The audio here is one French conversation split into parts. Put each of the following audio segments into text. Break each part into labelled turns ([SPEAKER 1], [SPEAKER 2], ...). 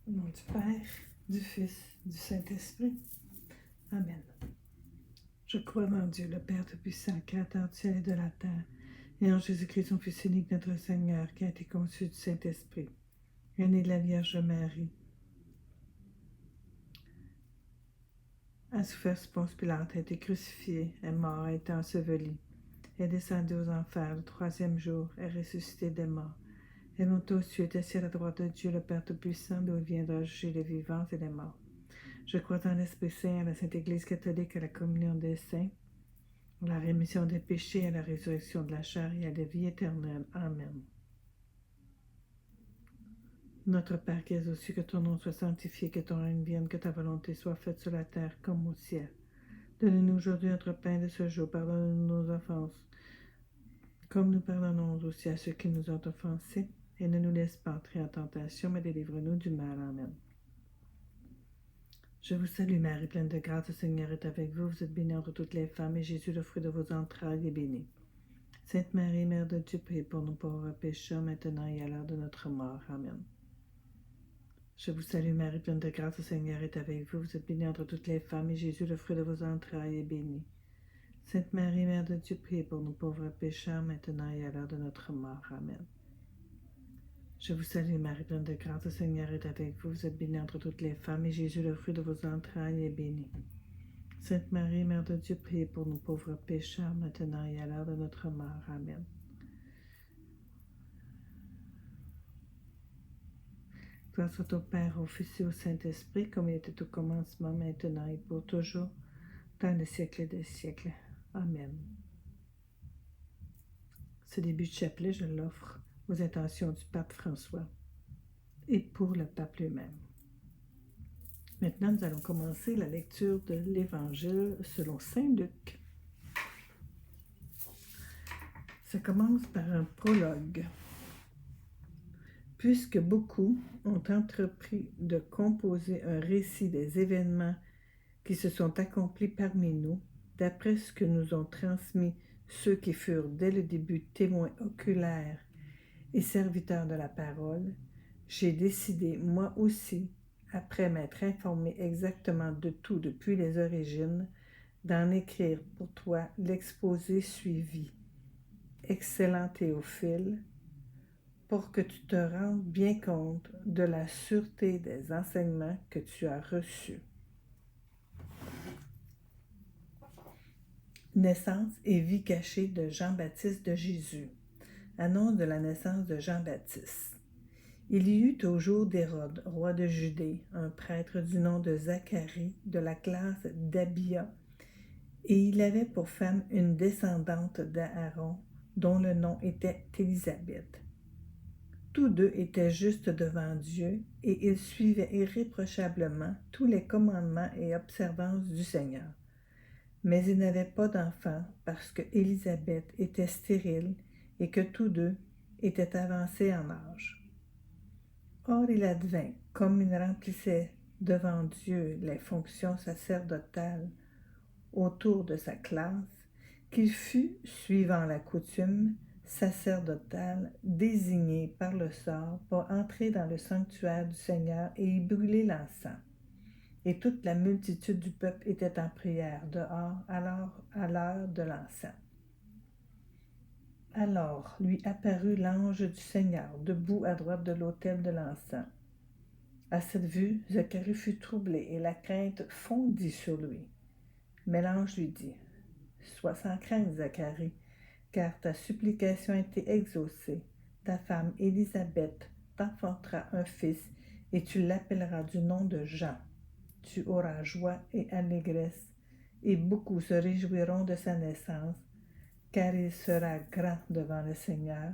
[SPEAKER 1] Au nom du Père, du Fils, du Saint-Esprit. Amen. Je crois en Dieu, le Père Tout-Puissant, Créateur du ciel et de la terre, et en Jésus-Christ, son Fils unique, notre Seigneur, qui a été conçu du Saint-Esprit, est né de la Vierge Marie, a souffert sous Ponce Pilate, a été crucifié, est mort, a été enseveli, est descendu aux enfers le troisième jour, est ressuscité des morts, est monté aux cieux, est assis à la droite de Dieu, le Père Tout-Puissant, d'où il viendra juger les vivants et les morts. Je crois en l'Esprit Saint, à la Sainte Église catholique, à la communion des saints, à la rémission des péchés, à la résurrection de la chair et à la vie éternelle. Amen. Notre Père qui es aux cieux, que ton nom soit sanctifié, que ton règne vienne, que ta volonté soit faite sur la terre comme au ciel. Donne-nous aujourd'hui notre pain de ce jour. Pardonne-nous nos offenses, comme nous pardonnons aussi à ceux qui nous ont offensés. Et ne nous laisse pas entrer en tentation, mais délivre-nous du mal. Amen. Je vous salue Marie, pleine de grâce, le Seigneur est avec vous. Vous êtes bénie entre toutes les femmes, et Jésus, le fruit de vos entrailles, est béni. Sainte Marie, Mère de Dieu, priez pour nous pauvres pécheurs, maintenant et à l'heure de notre mort. Amen. Je vous salue Marie, pleine de grâce, le Seigneur est avec vous. Vous êtes bénie entre toutes les femmes, et Jésus, le fruit de vos entrailles, est béni. Sainte Marie, Mère de Dieu, priez pour nous pauvres pécheurs, maintenant et à l'heure de notre mort. Amen. Je vous salue Marie, pleine de grâce, le Seigneur est avec vous. Vous êtes bénie entre toutes les femmes, et Jésus, le fruit de vos entrailles, est béni. Sainte Marie, Mère de Dieu, priez pour nous pauvres pécheurs, maintenant et à l'heure de notre mort. Amen. Gloire soit au Père, au Fils et au Saint-Esprit, comme il était au commencement, maintenant et pour toujours, dans les siècles des siècles. Amen. Ce début de chapelet, je l'offre aux intentions du pape François et pour le pape lui-même. Maintenant, nous allons commencer la lecture de l'Évangile selon saint Luc. Ça commence par un prologue. Puisque beaucoup ont entrepris de composer un récit des événements qui se sont accomplis parmi nous, d'après ce que nous ont transmis ceux qui furent dès le début témoins oculaires et serviteurs de la parole, j'ai décidé, moi aussi, après m'être informé exactement de tout depuis les origines, d'en écrire pour toi l'exposé suivi. Excellent Théophile, pour que tu te rendes bien compte de la sûreté des enseignements que tu as reçus. Naissance et vie cachée de Jean-Baptiste de Jésus. Annonce de la naissance de Jean-Baptiste. Il y eut au jour d'Hérode, roi de Judée, un prêtre du nom de Zacharie, de la classe d'Abia, et il avait pour femme une descendante d'Aaron, dont le nom était Élisabeth. Tous deux étaient justes devant Dieu, et ils suivaient irréprochablement tous les commandements et observances du Seigneur. Mais ils n'avaient pas d'enfant parce que Élisabeth était stérile et que tous deux étaient avancés en âge. Or il advint, comme il remplissait devant Dieu les fonctions sacerdotales autour de sa classe, qu'il fut, suivant la coutume sacerdotale, désigné par le sort pour entrer dans le sanctuaire du Seigneur et y brûler l'encens. Et toute la multitude du peuple était en prière dehors à l'heure de l'encens. Alors lui apparut l'ange du Seigneur, debout à droite de l'autel de l'encens. À cette vue, Zacharie fut troublé et la crainte fondit sur lui. Mais l'ange lui dit, « Sois sans crainte, Zacharie, car ta supplication a été exaucée. Ta femme Élisabeth t'enfantera un fils et tu l'appelleras du nom de Jean. Tu auras joie et allégresse, et beaucoup se réjouiront de sa naissance, car il sera grand devant le Seigneur.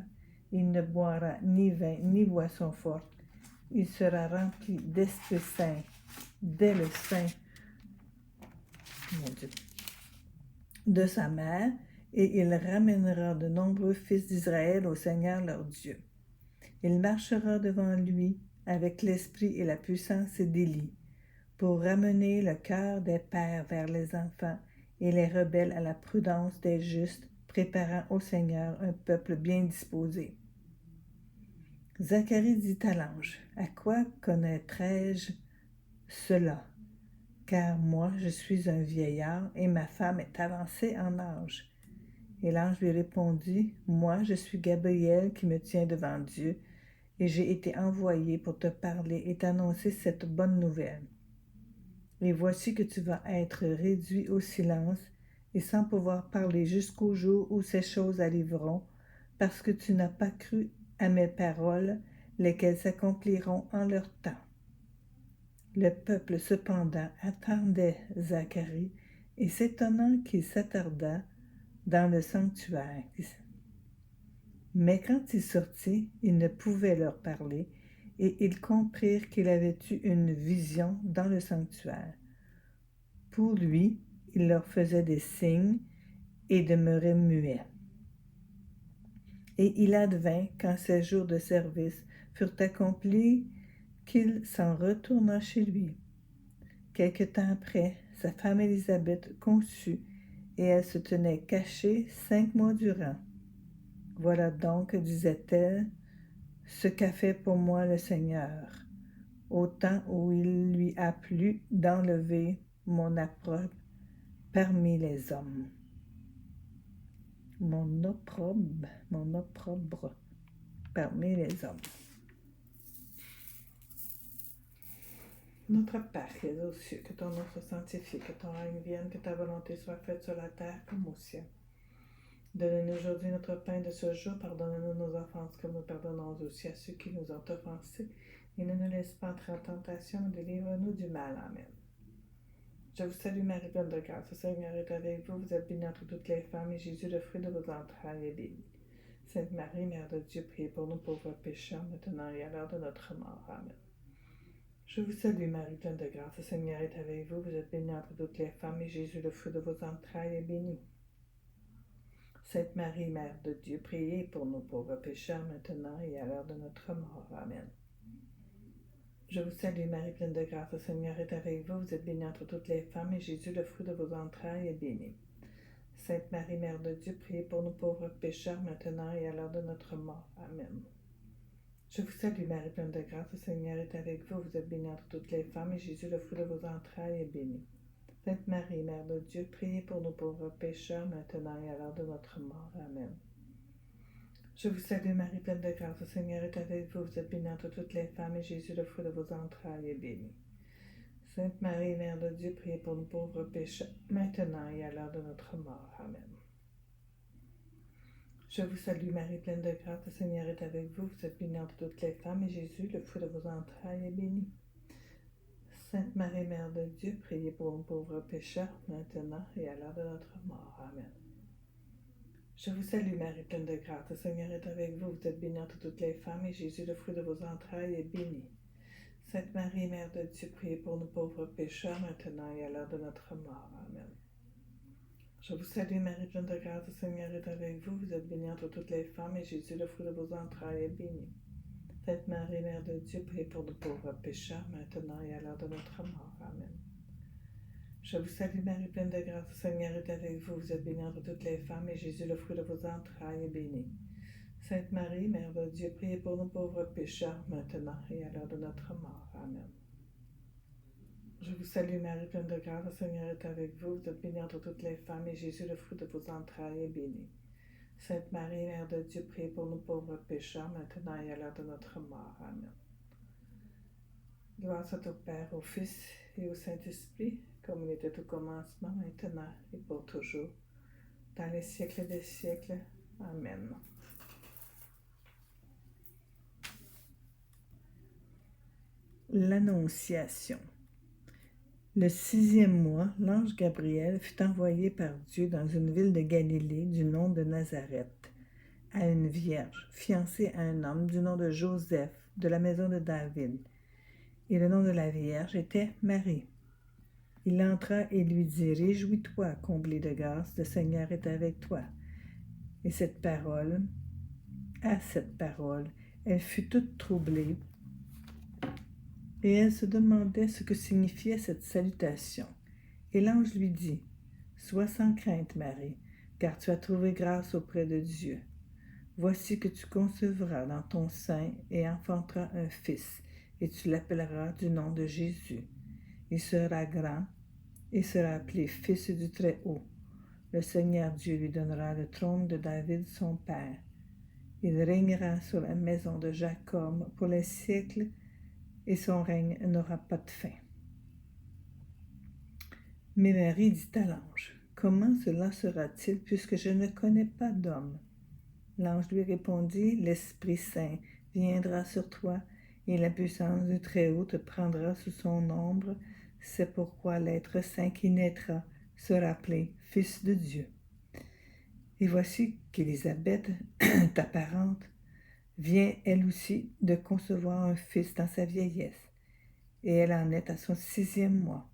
[SPEAKER 1] Il ne boira ni vin ni boisson forte. Il sera rempli d'Esprit Saint dès le sein de sa mère, et il ramènera de nombreux fils d'Israël au Seigneur leur Dieu. Il marchera devant lui avec l'esprit et la puissance d'Élie, pour ramener le cœur des pères vers les enfants et les rebelles à la prudence des justes, préparant au Seigneur un peuple bien disposé. Zacharie dit à l'ange, « À quoi connaîtrai-je cela? Car moi, je suis un vieillard et ma femme est avancée en âge. » Et l'ange lui répondit, « Moi, je suis Gabriel qui me tient devant Dieu, et j'ai été envoyé pour te parler et t'annoncer cette bonne nouvelle. Et voici que tu vas être réduit au silence et sans pouvoir parler jusqu'au jour où ces choses arriveront, parce que tu n'as pas cru à mes paroles, lesquelles s'accompliront en leur temps. » Le peuple cependant attendait Zacharie, et s'étonnant qu'il s'attardât dans le sanctuaire. Mais quand il sortit, il ne pouvait leur parler, et ils comprirent qu'il avait eu une vision dans le sanctuaire. Pour lui, il leur faisait des signes et demeurait muet. Et il advint, quand ses jours de service furent accomplis, qu'il s'en retourna chez lui. Quelque temps après, sa femme Élisabeth conçut, et elle se tenait cachée 5 mois durant. Voilà donc, disait-elle, ce qu'a fait pour moi le Seigneur, au temps où il lui a plu d'enlever mon opprobre parmi les hommes. Mon opprobre parmi les hommes. Notre Père qui es aux cieux, que ton nom soit sanctifié, que ton règne vienne, que ta volonté soit faite sur la terre comme au ciel. Donne-nous aujourd'hui notre pain de ce jour, pardonne-nous nos offenses comme nous pardonnons aussi à ceux qui nous ont offensés, et ne nous laisse pas entrer en tentation, mais délivre-nous du mal. Amen. Je vous salue Marie, pleine de grâce, le Seigneur est avec vous, vous êtes bénie entre toutes les femmes, et Jésus, le fruit de vos entrailles, est béni. Sainte Marie, Mère de Dieu, priez pour nous pauvres pécheurs, maintenant et à l'heure de notre mort. Amen. Je vous salue Marie, pleine de grâce, le Seigneur est avec vous, vous êtes bénie entre toutes les femmes, et Jésus, le fruit de vos entrailles, est béni. Sainte Marie, Mère de Dieu, priez pour nous pauvres pécheurs, maintenant et à l'heure de notre mort. Amen. Je vous salue Marie, pleine de grâce, le Seigneur est avec vous, vous êtes bénie entre toutes les femmes, et Jésus, le fruit de vos entrailles, est béni. Sainte Marie, Mère de Dieu, priez pour nous pauvres pécheurs, maintenant et à l'heure de notre mort. Amen. Je vous salue Marie, pleine de grâce, le Seigneur est avec vous, vous êtes bénie entre toutes les femmes, et Jésus, le fruit de vos entrailles, est béni. Sainte Marie, Mère de Dieu, priez pour nous pauvres pécheurs, maintenant et à l'heure de notre mort. Amen. Je vous salue Marie, pleine de grâce, le Seigneur est avec vous, vous êtes bénie entre toutes les femmes, et Jésus, le fruit de vos entrailles, est béni. Sainte Marie, Mère de Dieu, priez pour nous pauvres pécheurs, maintenant et à l'heure de notre mort. Amen. Je vous salue Marie, pleine de grâce, le Seigneur est avec vous, vous êtes bénie entre toutes les femmes, et Jésus, le fruit de vos entrailles, est béni. Sainte Marie, Mère de Dieu, priez pour nous pauvres pécheurs, maintenant et à l'heure de notre mort. Amen. Je vous salue Marie, pleine de grâce, le Seigneur est avec vous, vous êtes bénie entre toutes les femmes, et Jésus, le fruit de vos entrailles, est béni. Sainte Marie, Mère de Dieu, priez pour nous pauvres pécheurs, maintenant et à l'heure de notre mort. Amen. Je vous salue Marie, pleine de grâce, le Seigneur est avec vous, vous êtes bénie entre toutes les femmes, et Jésus, le fruit de vos entrailles, est béni. Sainte Marie, Mère de Dieu, priez pour nous pauvres pécheurs, maintenant et à l'heure de notre mort. Amen. Je vous salue Marie, pleine de grâce, le Seigneur est avec vous, vous êtes bénie entre toutes les femmes, et Jésus, le fruit de vos entrailles, est béni. Sainte Marie, Mère de Dieu, priez pour nous pauvres pécheurs, maintenant et à l'heure de notre mort. Amen. Je vous salue Marie, pleine de grâce, le Seigneur est avec vous, vous êtes bénie entre toutes les femmes, et Jésus, le fruit de vos entrailles, est béni. Sainte Marie, Mère de Dieu, priez pour nous pauvres pécheurs, maintenant et à l'heure de notre mort. Amen. Gloire soit au Père, au Fils et au Saint-Esprit, comme il était au commencement, maintenant et pour toujours, dans les siècles des siècles. Amen. L'Annonciation. Le 6e mois, l'ange Gabriel fut envoyé par Dieu dans une ville de Galilée du nom de Nazareth, à une vierge, fiancée à un homme du nom de Joseph, de la maison de David. Et le nom de la vierge était Marie. Il entra et lui dit, « Réjouis-toi, comblée de grâce, le Seigneur est avec toi. » Et à cette parole, elle fut toute troublée, et elle se demandait ce que signifiait cette salutation. Et l'ange lui dit, « Sois sans crainte, Marie, car tu as trouvé grâce auprès de Dieu. Voici que tu concevras dans ton sein et enfanteras un fils, et tu l'appelleras du nom de Jésus. Il sera grand et sera appelé Fils du Très-Haut. Le Seigneur Dieu lui donnera le trône de David son père. Il régnera sur la maison de Jacob pour les siècles, et son règne n'aura pas de fin. Mais Marie dit à l'ange, « Comment cela sera-t-il, puisque je ne connais pas d'homme? » L'ange lui répondit, « L'Esprit Saint viendra sur toi, et la puissance du Très-Haut te prendra sous son ombre. C'est pourquoi l'être saint qui naîtra sera appelé Fils de Dieu. Et voici qu'Élisabeth, ta parente, vient elle aussi de concevoir un fils dans sa vieillesse, et elle en est à son 6e mois.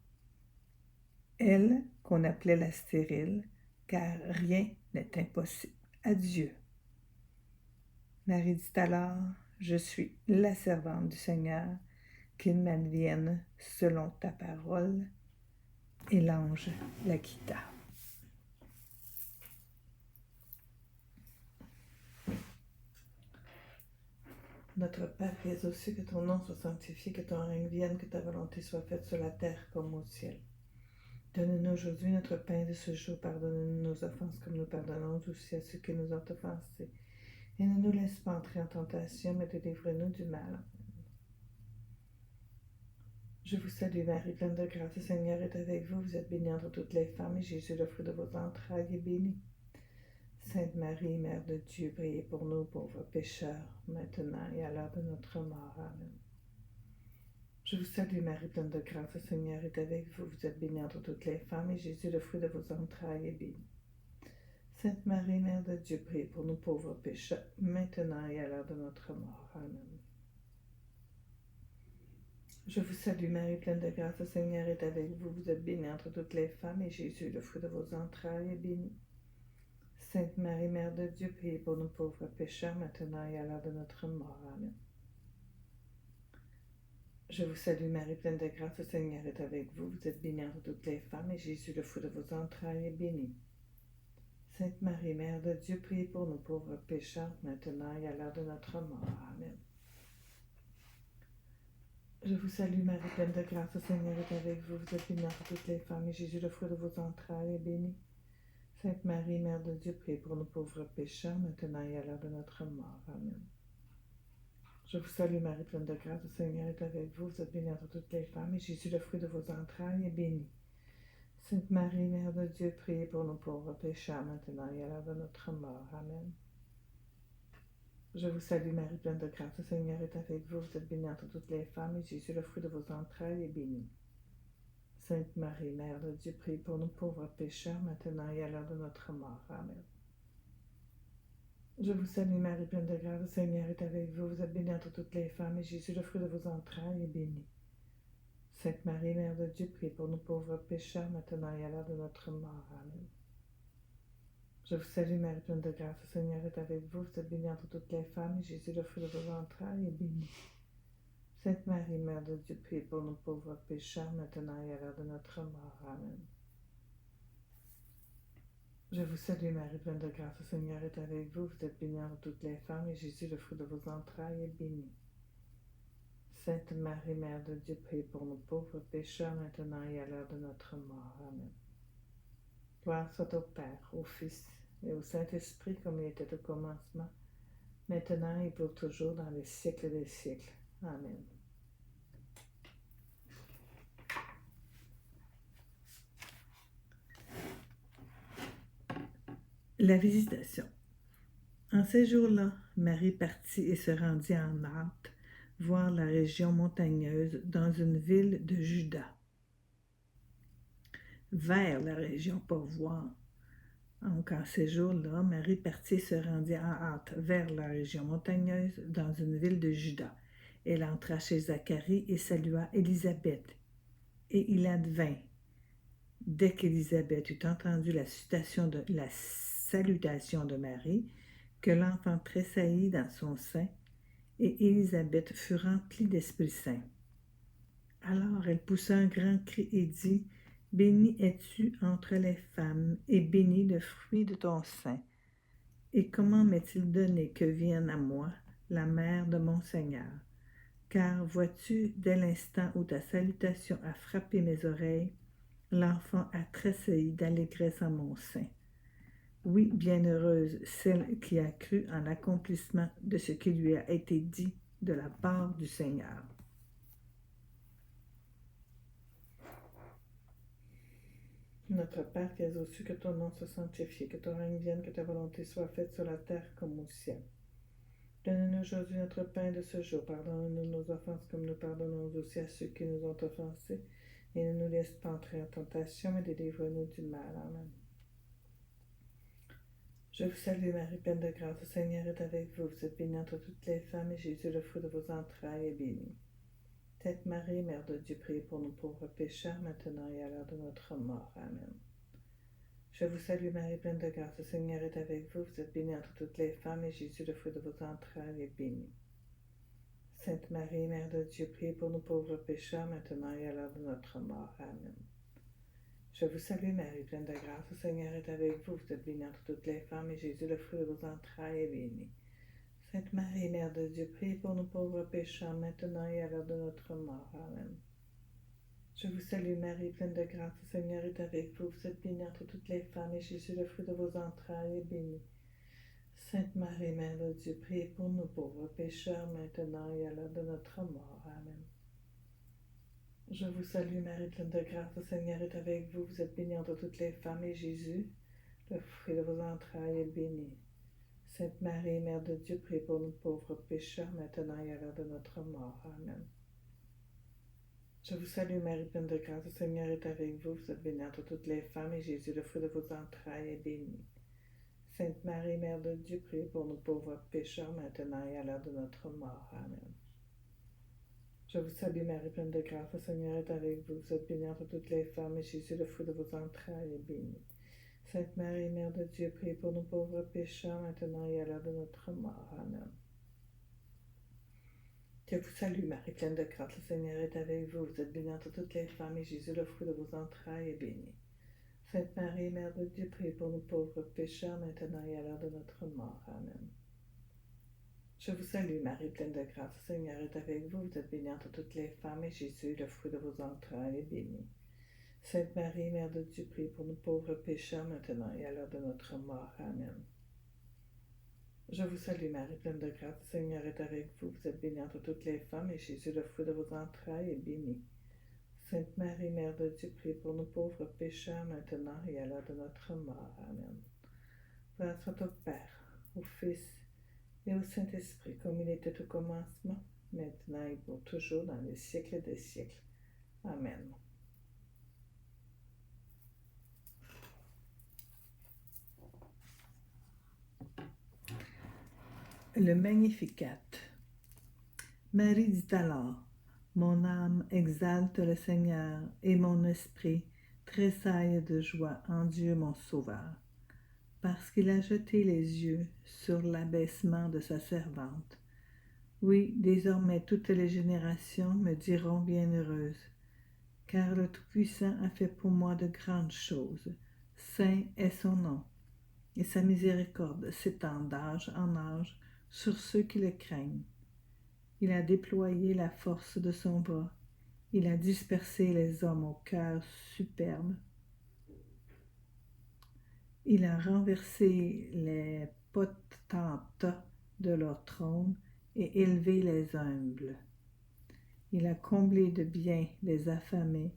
[SPEAKER 1] Elle, qu'on appelait la stérile, car rien n'est impossible à Dieu. » Marie dit alors, « Je suis la servante du Seigneur, qu'il m'advienne selon ta parole. » Et l'ange la quitta. Notre Père qui es aux cieux, que ton nom soit sanctifié, que ton règne vienne, que ta volonté soit faite sur la terre comme au ciel. Donne-nous aujourd'hui notre pain de ce jour. Pardonne-nous nos offenses comme nous pardonnons aussi à ceux qui nous ont offensés. Et ne nous laisse pas entrer en tentation, mais délivre-nous du mal. Je vous salue Marie, pleine de grâce, le Seigneur est avec vous. Vous êtes bénie entre toutes les femmes, et Jésus, le fruit de vos entrailles, est béni. Sainte Marie, Mère de Dieu, priez pour nous pauvres pécheurs, maintenant et à l'heure de notre mort. Amen. Je vous salue Marie, pleine de grâce, le Seigneur est avec vous. Vous êtes bénie entre toutes les femmes, et Jésus, le fruit de vos entrailles, est béni. Sainte Marie, Mère de Dieu, priez pour nous pauvres pécheurs, maintenant et à l'heure de notre mort. Amen. Je vous salue Marie, pleine de grâce, le Seigneur est avec vous. Vous êtes bénie entre toutes les femmes, et Jésus, le fruit de vos entrailles, est béni. Sainte Marie, Mère de Dieu, priez pour nous pauvres pécheurs, maintenant et à l'heure de notre mort. Amen. Je vous salue Marie, pleine de grâce, le Seigneur est avec vous. Vous êtes bénie entre toutes les femmes, et Jésus, le fruit de vos entrailles, est béni. Sainte Marie, Mère de Dieu, priez pour nous pauvres pécheurs, maintenant et à l'heure de notre mort. Amen. Je vous salue Marie, pleine de grâce, le Seigneur est avec vous. Vous êtes bénie entre toutes les femmes, et Jésus, le fruit de vos entrailles, est béni. Sainte Marie, Mère de Dieu, priez pour nous pauvres pécheurs, maintenant et à l'heure de notre mort. Amen. Je vous salue Marie, pleine de grâce, le Seigneur est avec vous. Vous êtes bénie entre toutes les femmes, et Jésus, le fruit de vos entrailles, est béni. Sainte Marie, Mère de Dieu, priez pour nous pauvres pécheurs, maintenant et à l'heure de notre mort. Amen. Je vous salue Marie, pleine de grâce, le Seigneur est avec vous. Vous êtes bénie entre toutes les femmes, et Jésus, le fruit de vos entrailles, est béni. Sainte Marie, Mère de Dieu, priez pour nous pauvres pécheurs, maintenant et à l'heure de notre mort. Amen. Je vous salue Marie, pleine de grâce, le Seigneur est avec vous. Vous êtes bénie entre toutes les femmes, et Jésus, le fruit de vos entrailles, est béni. Sainte Marie, Mère de Dieu, priez pour nous pauvres pécheurs, maintenant et à l'heure de notre mort. Amen. Je vous salue Marie, pleine de grâce, le Seigneur est avec vous. Vous êtes bénie entre toutes les femmes, et Jésus, le fruit de vos entrailles, est béni. Sainte Marie, Mère de Dieu, priez pour nous pauvres pécheurs, maintenant et à l'heure de notre mort. Amen. Je vous salue Marie, pleine de grâce, le Seigneur est avec vous. Vous êtes bénie entre toutes les femmes, et Jésus, le fruit de vos entrailles, est béni. Sainte Marie, Mère de Dieu, priez pour nous pauvres pécheurs, maintenant et à l'heure de notre mort. Amen. Gloire soit au Père, au Fils et au Saint-Esprit, comme il était au commencement, maintenant et pour toujours, dans les siècles des siècles. Amen. La visitation. En ces jours-là, Marie partit et se rendit en hâte voir la région montagneuse dans une ville de Juda. Vers la région pour voir. Donc, en ces jours-là, Marie partit et se rendit en hâte vers la région montagneuse dans une ville de Juda. Elle entra chez Zacharie et salua Élisabeth. Et il advint, dès qu'Élisabeth eut entendu la salutation de Marie, que l'enfant tressaillit dans son sein, et Élisabeth fut remplie d'Esprit Saint. Alors elle poussa un grand cri et dit, « Bénie es-tu entre les femmes, et béni le fruit de ton sein. » Et comment m'est-il donné que vienne à moi la mère de mon Seigneur? Car vois-tu, dès l'instant où ta salutation a frappé mes oreilles, l'enfant a tressailli d'allégresse en mon sein. Oui, bienheureuse celle qui a cru en l'accomplissement de ce qui lui a été dit de la part du Seigneur. Notre Père qui es aux cieux, que ton nom soit sanctifié, que ton règne vienne, que ta volonté soit faite sur la terre comme au ciel. Donne-nous aujourd'hui notre pain de ce jour. Pardonne-nous nos offenses comme nous pardonnons aussi à ceux qui nous ont offensés. Et ne nous laisse pas entrer en tentation, mais délivre-nous du mal. Amen. Je vous salue Marie, pleine de grâce, le Seigneur est avec vous. Vous êtes bénie entre toutes les femmes, et Jésus, le fruit de vos entrailles, est béni. Sainte Marie, Mère de Dieu, priez pour nous pauvres pécheurs, maintenant et à l'heure de notre mort. Amen. Je vous salue Marie, pleine de grâce, le Seigneur est avec vous. Vous êtes bénie entre toutes les femmes, et Jésus, le fruit de vos entrailles, est béni. Sainte Marie, Mère de Dieu, priez pour nous pauvres pécheurs, maintenant et à l'heure de notre mort. Amen. Je vous salue Marie, pleine de grâce, le Seigneur est avec vous. Vous êtes bénie entre toutes les femmes, et Jésus, le fruit de vos entrailles, est béni. Sainte Marie, Mère de Dieu, priez pour nous pauvres pécheurs, maintenant et à l'heure de notre mort. Amen. Je vous salue Marie, pleine de grâce, le Seigneur est avec vous. Vous êtes bénie entre toutes les femmes, et Jésus, le fruit de vos entrailles, est béni. Sainte Marie, Mère de Dieu, priez pour nous pauvres pécheurs, maintenant et à l'heure de notre mort. Amen. Je vous salue Marie, pleine de grâce, le Seigneur est avec vous. Vous êtes bénie entre toutes les femmes, et Jésus, le fruit de vos entrailles, est béni. Sainte Marie, Mère de Dieu, priez pour nous pauvres pécheurs, maintenant et à l'heure de notre mort. Amen. Je vous salue Marie, pleine de grâce, le Seigneur est avec vous. Vous êtes bénie entre toutes les femmes, et Jésus, le fruit de vos entrailles, est béni. Sainte Marie, Mère de Dieu, priez pour nous pauvres pécheurs, maintenant et à l'heure de notre mort. Amen. Je vous salue Marie, pleine de grâce, le Seigneur est avec vous. Vous êtes bénie entre toutes les femmes, et Jésus, le fruit de vos entrailles, est béni. Sainte Marie, Mère de Dieu, priez pour nous pauvres pécheurs, maintenant et à l'heure de notre mort. Amen. Je vous salue Marie, pleine de grâce, le Seigneur est avec vous. Vous êtes bénie entre toutes les femmes, et Jésus, le fruit de vos entrailles, est béni. Sainte Marie, Mère de Dieu, priez pour nous pauvres pécheurs, maintenant et à l'heure de notre mort. Amen. Je vous salue Marie, pleine de grâce, le Seigneur est avec vous. Vous êtes bénie entre toutes les femmes, et Jésus, le fruit de vos entrailles, est béni. Sainte Marie, Mère de Dieu, priez pour nous pauvres pécheurs, maintenant et à l'heure de notre mort. Amen. Je vous salue Marie, pleine de grâce, le Seigneur est avec vous. Vous êtes bénie entre toutes les femmes, et Jésus, le fruit de vos entrailles, est béni. Sainte Marie, Mère de Dieu, priez pour nous pauvres pécheurs, maintenant et à l'heure de notre mort. Amen. Gloire soit au Père, au Fils et au Saint-Esprit, comme il était au commencement, maintenant et pour toujours, dans les siècles des siècles. Amen. Le Magnificat. Marie dit alors: Mon âme exalte le Seigneur, et mon esprit tressaille de joie en Dieu mon Sauveur, parce qu'il a jeté les yeux sur l'abaissement de sa servante. Oui, désormais toutes les générations me diront bienheureuse, car le Tout-Puissant a fait pour moi de grandes choses. Saint est son nom, et sa miséricorde s'étend d'âge en âge sur ceux qui le craignent. Il a déployé la force de son bras, il a dispersé les hommes au cœur superbe. Il a renversé les potentats de leur trône et élevé les humbles. Il a comblé de biens les affamés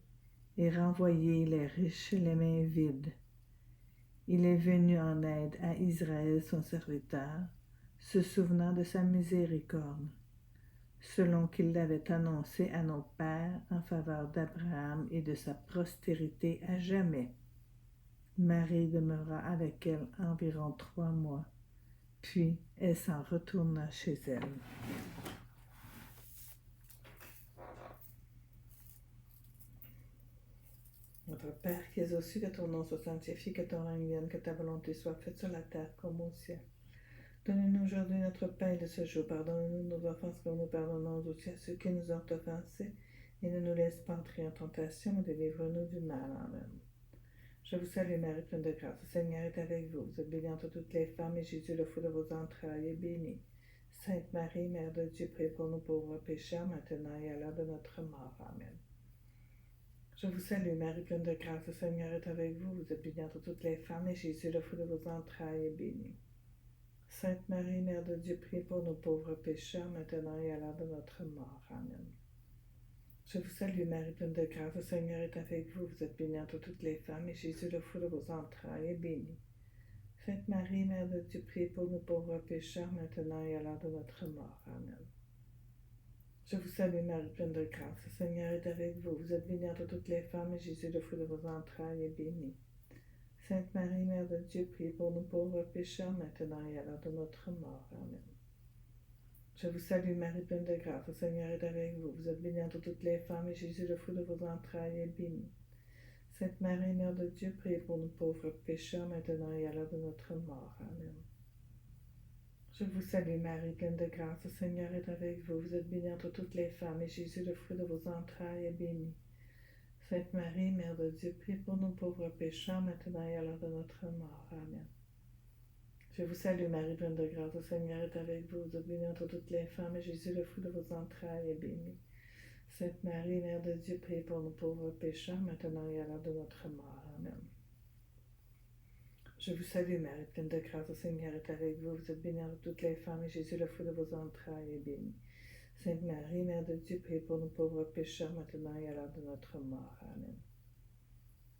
[SPEAKER 1] et renvoyé les riches les mains vides. Il est venu en aide à Israël son serviteur, se souvenant de sa miséricorde, selon qu'il l'avait annoncé à nos pères en faveur d'Abraham et de sa postérité à jamais. Marie demeura avec elle environ 3 mois, puis elle s'en retourna chez elle. Notre Père qui es aux cieux, que ton nom soit sanctifié, que ton règne vienne, que ta volonté soit faite sur la terre comme au ciel. Donne-nous aujourd'hui notre pain de ce jour. Pardonne-nous nos offenses comme nous pardonnons aussi à ceux qui nous ont offensés. Et ne nous laisse pas entrer en tentation, mais délivre-nous du mal. Amen. Je vous salue Marie, pleine de grâce, le Seigneur est avec vous. Vous êtes bénie entre toutes les femmes, et Jésus, le fruit de vos entrailles, est béni. Sainte Marie, Mère de Dieu, priez pour nous pauvres pécheurs, maintenant et à l'heure de notre mort. Amen. Je vous salue Marie, pleine de grâce, le Seigneur est avec vous. Vous êtes bénie entre toutes les femmes, et Jésus, le fruit de vos entrailles, est béni. Sainte Marie, Mère de Dieu, priez pour nous pauvres pécheurs, maintenant et à l'heure de notre mort. Amen. Je vous salue Marie, pleine de grâce, le Seigneur est avec vous. Vous êtes bénie entre toutes les femmes, et Jésus, le fruit de vos entrailles, est béni. Sainte Marie, Mère de Dieu, priez pour nous pauvres pécheurs, maintenant et à l'heure de notre mort. Amen. Je vous salue Marie, pleine de grâce, le Seigneur est avec vous. Vous êtes bénie entre toutes les femmes, et Jésus, le fruit de vos entrailles, est béni. Sainte Marie, Mère de Dieu, priez pour nous pauvres pécheurs, maintenant et à l'heure de notre mort. Amen. Je vous salue Marie, pleine de grâce, le Seigneur est avec vous. Vous êtes bénie entre toutes les femmes, et Jésus, le fruit de vos entrailles, est béni. Sainte Marie, Mère de Dieu, priez pour nous pauvres pécheurs, maintenant et à l'heure de notre mort. Amen. Je vous salue Marie, pleine de grâce, le Seigneur est avec vous. Vous êtes bénie entre toutes les femmes, et Jésus, le fruit de vos entrailles, est béni. Sainte Marie, Mère de Dieu, priez pour nous pauvres pécheurs, maintenant et à l'heure de notre mort. Amen. Je vous salue Marie, pleine de grâce, le Seigneur est avec vous. Vous êtes bénie entre toutes les femmes, et Jésus, le fruit de vos entrailles, est béni. Sainte Marie, Mère de Dieu, priez pour nous pauvres pécheurs, maintenant et à l'heure de notre mort. Amen. Je vous salue Marie, pleine de grâce, le Seigneur est avec vous. Vous êtes bénie entre toutes les femmes, et Jésus, le fruit de vos entrailles, est béni. Sainte Marie, Mère de Dieu, priez pour nous pauvres pécheurs, maintenant et à l'heure de notre mort. Amen.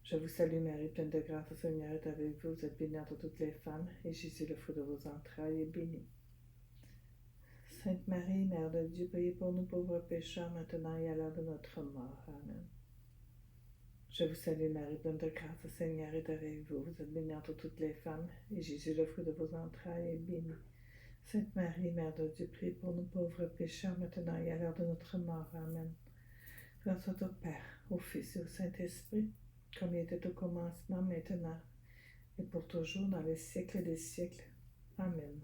[SPEAKER 1] Je vous salue Marie, pleine de grâce, le Seigneur est avec vous. Vous êtes bénie entre toutes les femmes, et Jésus, le fruit de vos entrailles, est béni. Sainte Marie, Mère de Dieu, priez pour nous pauvres pécheurs, maintenant et à l'heure de notre mort. Amen. Je vous salue Marie, pleine de grâce, le Seigneur est avec vous. Vous êtes bénie entre toutes les femmes, et Jésus, le fruit de vos entrailles, est béni. Sainte Marie, Mère de Dieu, priez pour nous pauvres pécheurs, maintenant et à l'heure de notre mort. Amen. Grâce au Père, au Fils et au Saint-Esprit, comme il était au commencement, maintenant, et pour toujours, dans les siècles des siècles. Amen.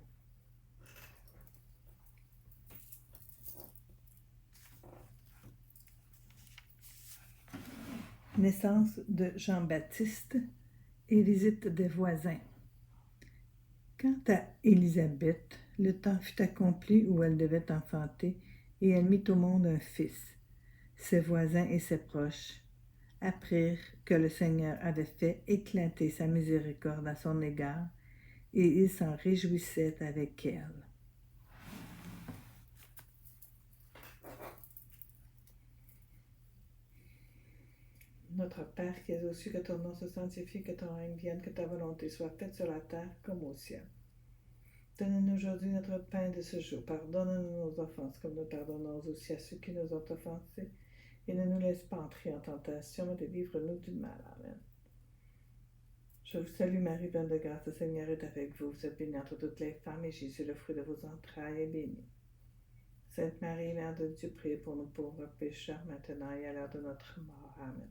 [SPEAKER 1] Naissance de Jean-Baptiste et visite des voisins. Quant à Élisabeth, le temps fut accompli où elle devait enfanter, et elle mit au monde un fils. Ses voisins et ses proches apprirent que le Seigneur avait fait éclater sa miséricorde à son égard, et ils s'en réjouissaient avec elle. Notre Père qui es aux cieux, que ton nom se sanctifie, que ton règne vienne, que ta volonté soit faite sur la terre comme au ciel. Donne-nous aujourd'hui notre pain de ce jour. Pardonne-nous nos offenses, comme nous pardonnons aussi à ceux qui nous ont offensés. Et ne nous laisse pas entrer en tentation, mais délivre-nous du mal. Amen. Je vous salue Marie, pleine de grâce, le Seigneur est avec vous. Vous êtes bénie entre toutes les femmes, et Jésus, le fruit de vos entrailles, est béni. Sainte Marie, Mère de Dieu, priez pour nous pauvres pécheurs, maintenant et à l'heure de notre mort. Amen.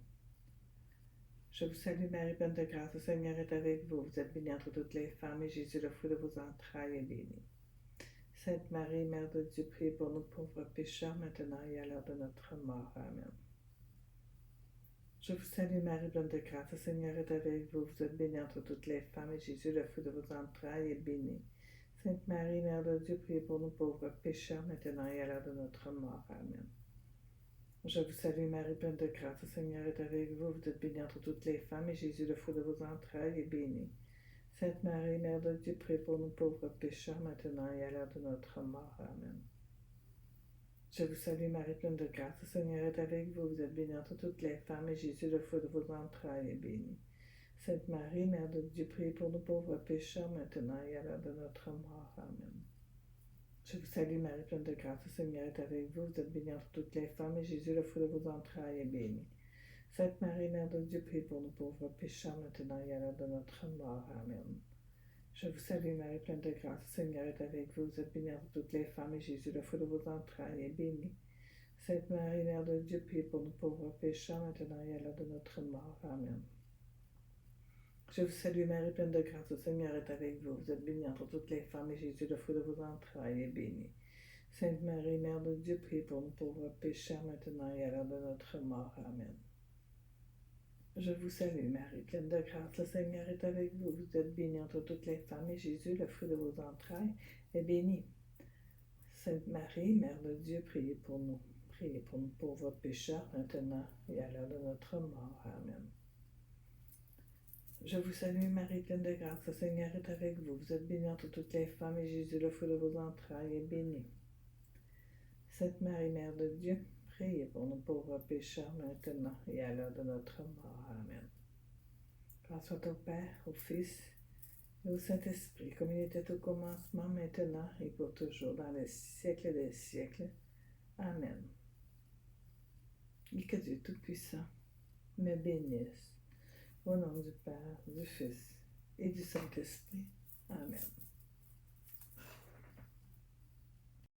[SPEAKER 1] Je vous salue Marie, pleine de grâce, le Seigneur est avec vous. Vous êtes bénie entre toutes les femmes, et Jésus, le fruit de vos entrailles, est béni. Sainte Marie, Mère de Dieu, priez pour nous pauvres pécheurs, maintenant et à l'heure de notre mort. Amen. Je vous salue Marie, pleine de grâce, le Seigneur est avec vous. Vous êtes bénie entre toutes les femmes, et Jésus, le fruit de vos entrailles, est béni. Sainte Marie, Mère de Dieu, priez pour nous pauvres pécheurs, maintenant et à l'heure de notre mort. Amen. Je vous salue Marie, pleine de grâce, le Seigneur est avec vous. Vous êtes bénie entre toutes les femmes, et Jésus, le fruit de vos entrailles, est béni. Sainte Marie, Mère de Dieu, priez pour nous pauvres pécheurs, maintenant et à l'heure de notre mort. Amen. Je vous salue Marie, pleine de grâce, le Seigneur est avec vous. Vous êtes bénie entre toutes les femmes, et Jésus, le fruit de vos entrailles, est béni. Sainte Marie, Mère de Dieu, priez pour nous pauvres pécheurs, maintenant et à l'heure de notre mort. Amen. Je vous salue Marie, pleine de grâce, le Seigneur est avec vous. Vous êtes bénie entre toutes les femmes, et Jésus, le fruit de vos entrailles, est béni. Sainte Marie, Mère de Dieu, priez pour nous pauvres pécheurs, maintenant et à l'heure de notre mort. Amen. Je vous salue Marie, pleine de grâce, le Seigneur est avec vous. Vous êtes bénie entre toutes les femmes, et Jésus, le fruit de vos entrailles, est béni. Sainte Marie, Mère de Dieu, priez pour nous pauvres pécheurs, maintenant et à l'heure de notre mort. Amen. Je vous salue Marie, pleine de grâce, le Seigneur est avec vous. Vous êtes bénie entre toutes les femmes, et Jésus, le fruit de vos entrailles, est béni. Sainte Marie, Mère de Dieu, priez pour nous pauvres pécheurs, maintenant et à l'heure de notre mort. Amen. Je vous salue, Marie, pleine de grâce. Le Seigneur est avec vous. Vous êtes bénie entre toutes les femmes, et Jésus, le fruit de vos entrailles, est béni. Sainte Marie, Mère de Dieu, priez pour nous. Priez pour nous pauvres pécheurs, maintenant et à l'heure de notre mort. Amen. Je vous salue, Marie, pleine de grâce. Le Seigneur est avec vous. Vous êtes bénie entre toutes les femmes, et Jésus, le fruit de vos entrailles, est béni. Sainte Marie, Mère de Dieu, priez pour nous pauvres pécheurs, maintenant et à l'heure de notre mort. Amen. Grâce soit au Père, au Fils et au Saint-Esprit, comme il était au commencement, maintenant et pour toujours, dans les siècles des siècles. Amen. Et que Dieu Tout-Puissant me bénisse. Au nom du Père, du Fils et du Saint-Esprit. Amen.